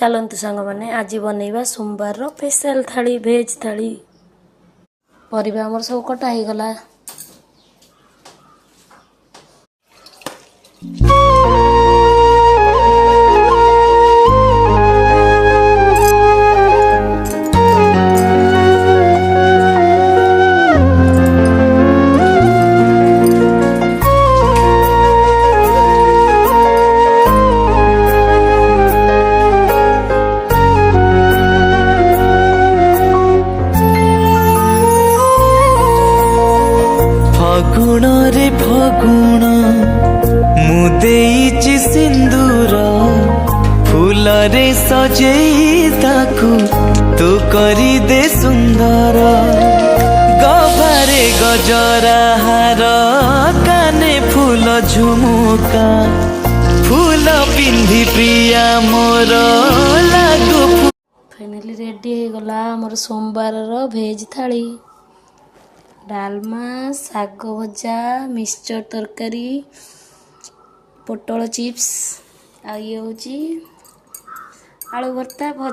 चलतु सांग मैंने आज बनइबा सोमवार स्पेशल थाली भेज थाली। परिबा हमर सब कटा ही गला। फगुण रे फगुण मुदेइछि सिंदूर फूल रे सजेई ताकू तू करी दे सुंदर गभारे गजरा हार काने फूल झुमुका फूल पिंधि प्रिया मोर लागू। फाइनली रेडी हो गला मोर सोमवार भेज थाली। डालमा शाग भजा मिक्सचर तरकारी पोटल चिप्स आ ये हूँ आलू भर्ता भजा।